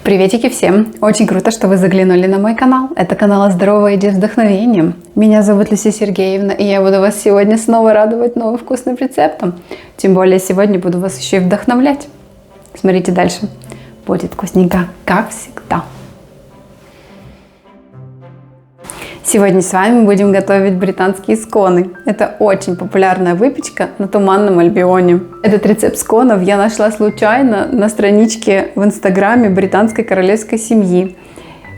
Приветики всем! Очень круто, что вы заглянули на мой канал. Это канал «Здоровая еда с вдохновением». Меня зовут Люся Сергеевна, и я буду вас сегодня снова радовать новым вкусным рецептом. Тем более сегодня буду вас еще и вдохновлять. Смотрите дальше. Будет вкусненько, как всегда. Сегодня с вами будем готовить британские сконы. Это очень популярная выпечка на Туманном Альбионе. Этот рецепт сконов я нашла случайно на страничке в инстаграме британской королевской семьи.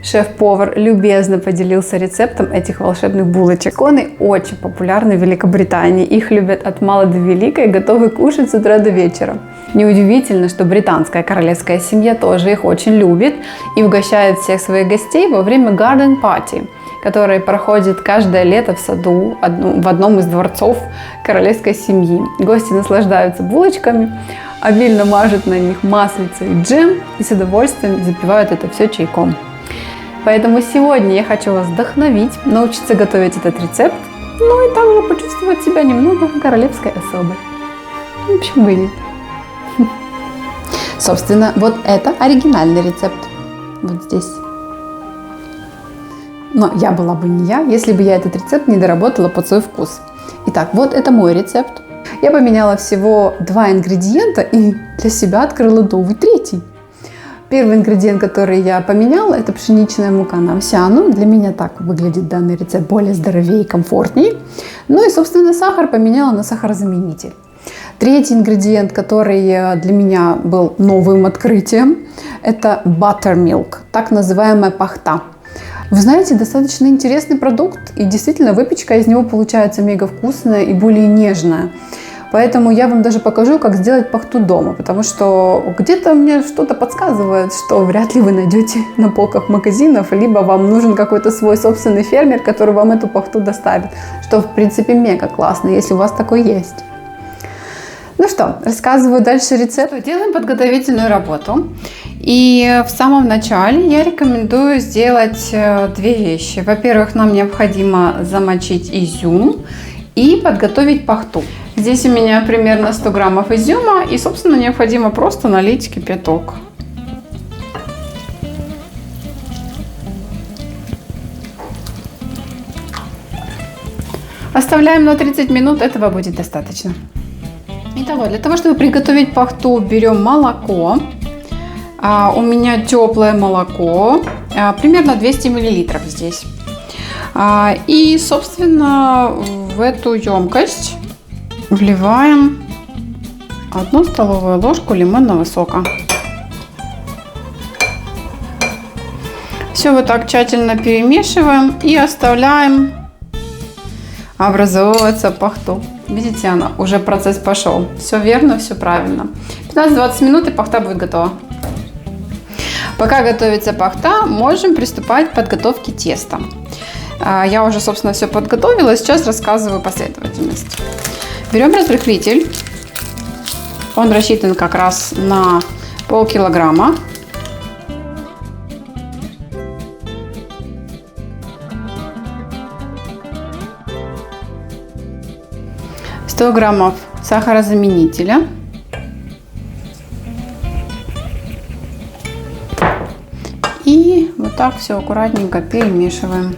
Шеф-повар любезно поделился рецептом этих волшебных булочек. Сконы очень популярны в Великобритании. Их любят от мала до велика и готовы кушать с утра до вечера. Неудивительно, что британская королевская семья тоже их очень любит и угощает всех своих гостей во время garden party, который проходит каждое лето в саду в одном из дворцов королевской семьи. Гости наслаждаются булочками, обильно мажут на них маслица и джем и с удовольствием запивают это все чайком. Поэтому сегодня я хочу вас вдохновить, научиться готовить этот рецепт, ну и также почувствовать себя немного королевской особой. Почему бы и нет? Собственно, вот это оригинальный рецепт. Вот здесь. Но я была бы не я, если бы я этот рецепт не доработала под свой вкус. Итак, вот это мой рецепт. Я поменяла всего 2 ингредиента и для себя открыла новый, третий. Первый ингредиент, который я поменяла, это пшеничная мука на овсяную. Для меня так выглядит данный рецепт более здоровее и комфортнее. Ну и, собственно, сахар поменяла на сахарозаменитель. Третий ингредиент, который для меня был новым открытием, это buttermilk, так называемая пахта. Вы знаете, достаточно интересный продукт, и действительно выпечка из него получается мега вкусная и более нежная. Поэтому я вам даже покажу, как сделать пахту дома, потому что где-то мне что-то подсказывает, что вряд ли вы найдете на полках магазинов, либо вам нужен какой-то свой собственный фермер, который вам эту пахту доставит, что в принципе мега классно, если у вас такой есть. Ну что, рассказываю дальше рецепт. Делаем подготовительную работу. И в самом начале я рекомендую сделать 2 вещи. Во-первых, нам необходимо замочить изюм и подготовить пахту. Здесь у меня примерно 100 граммов изюма, и, собственно, необходимо просто налить кипяток. Оставляем на 30 минут, этого будет достаточно. Итого, для того, чтобы приготовить пахту, берем молоко. У меня теплое молоко, примерно 200 мл здесь. И, собственно, в эту емкость вливаем 1 столовую ложку лимонного сока. Все вот так тщательно перемешиваем и оставляем образовываться пахту. Видите, она уже процесс пошел. Все верно, все правильно. 15-20 минут и пахта будет готова. Пока готовится пахта, можем приступать к подготовке теста. Я уже, собственно, все подготовила. Сейчас рассказываю последовательность. Берем разрыхлитель. Он рассчитан как раз на полкилограмма. «100 граммов сахарозаменителя». И вот так все аккуратненько перемешиваем.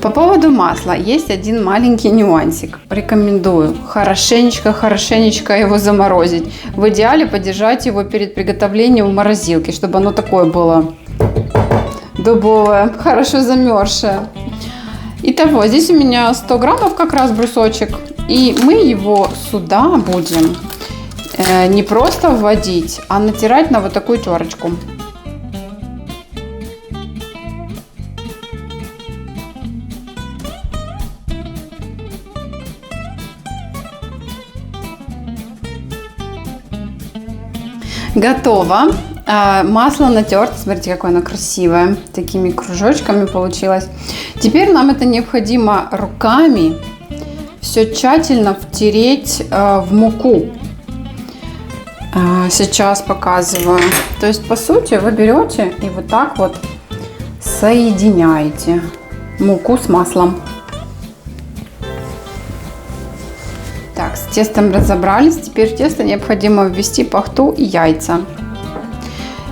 По поводу масла есть один маленький нюансик. Рекомендую хорошенечко его заморозить. В идеале подержать его перед приготовлением в морозилке, чтобы оно такое было дубовое, хорошо замерзшее. Итого, здесь у меня 100 граммов как раз брусочек. И мы его сюда будем не просто вводить, а натирать на вот такую терочку. Готово. Масло натерто. Смотрите, какое оно красивое. Такими кружочками получилось. Теперь нам это необходимо руками все тщательно втереть в муку. Сейчас показываю. То есть, по сути, вы берете и вот так вот соединяете муку с маслом. Так, тестом разобрались. Теперь в тесто необходимо ввести пахту и яйца.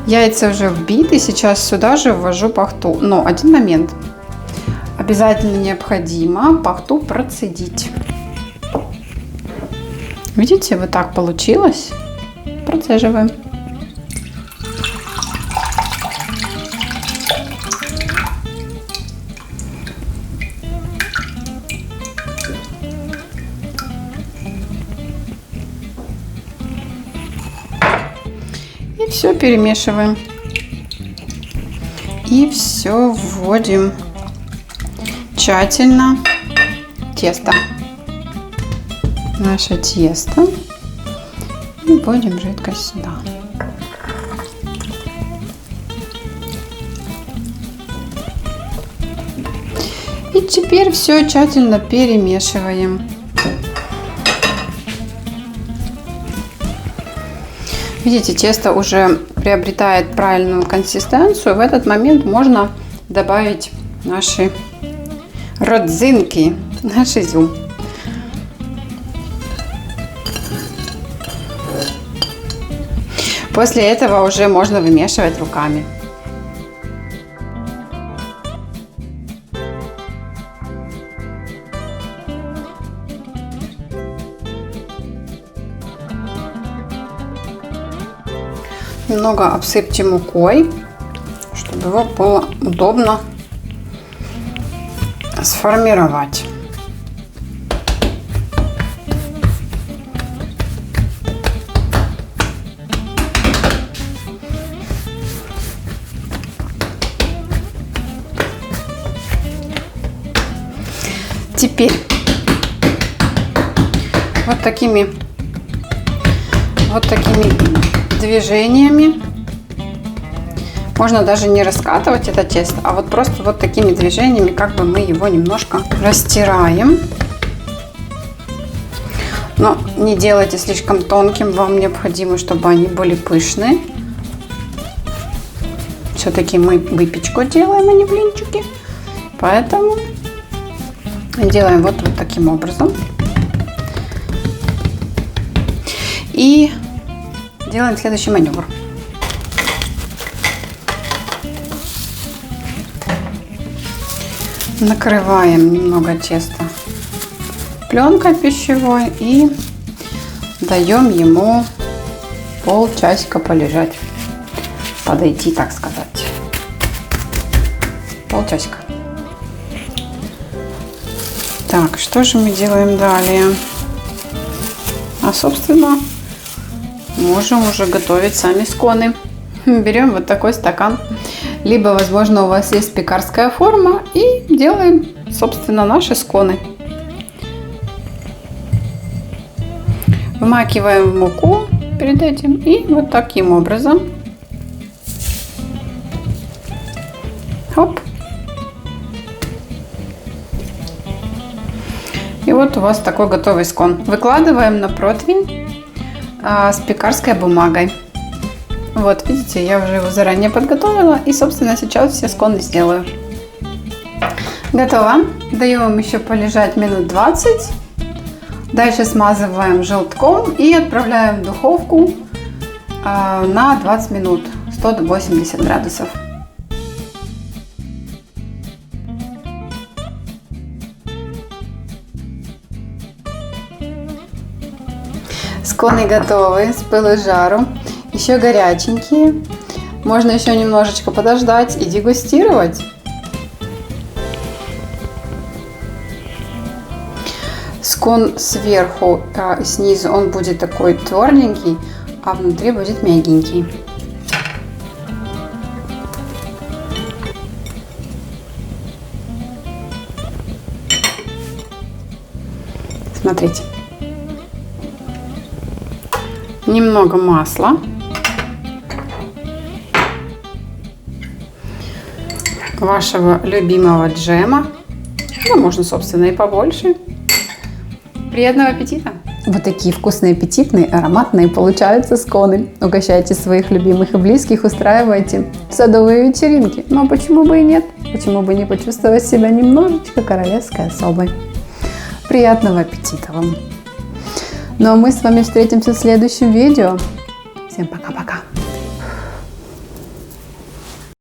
Яйца уже вбиты, сейчас сюда же ввожу пахту. Но один момент. Обязательно необходимо пахту процедить. Видите, вот так получилось. Процеживаем. И все перемешиваем. И все вводим тщательно тесто. Наше тесто. И вводим жидкость сюда. И теперь все тщательно перемешиваем. Видите, тесто уже приобретает правильную консистенцию. В этот момент можно добавить наши родзинки, наш изюм. После этого уже можно вымешивать руками. Немного обсыпьте мукой, чтобы его было удобно сформировать. Теперь вот такими движениями, можно даже не раскатывать это тесто, а вот просто вот такими движениями как бы мы его немножко растираем. Но не делайте слишком тонким, вам необходимо, чтобы они были пышные. Все-таки мы выпечку делаем, а не блинчики, поэтому делаем вот таким образом. И делаем следующий маневр. Накрываем немного теста пленкой пищевой и даем ему полчасика полежать, подойти, так сказать. Полчасика. Так, что же мы делаем далее? А, собственно, можем уже готовить сами сконы. Берем вот такой стакан, либо, возможно, у вас есть пекарская форма, и делаем, собственно, наши сконы. Вмакиваем в муку перед этим и вот таким образом. Хоп. И вот у вас такой готовый скон. Выкладываем на противень с пекарской бумагой. Вот, видите, я уже его заранее подготовила. И, собственно, сейчас все сконы сделаю. Готово. Даем им еще полежать минут 20. Дальше смазываем желтком и отправляем в духовку на 20 минут, 180 градусов. Сконы готовы, с пылу с жару, еще горяченькие. Можно еще немножечко подождать и дегустировать. Скон сверху и снизу он будет такой тверденький, а внутри будет мягенький. Смотрите. Немного масла. Вашего любимого джема. Ну, можно, собственно, и побольше. Приятного аппетита! Вот такие вкусные, аппетитные, ароматные получаются сконы. Угощайте своих любимых и близких, устраивайте садовые вечеринки. Но почему бы и нет? Почему бы не почувствовать себя немножечко королевской особой? Приятного аппетита вам! Ну а мы с вами встретимся в следующем видео. Всем пока-пока.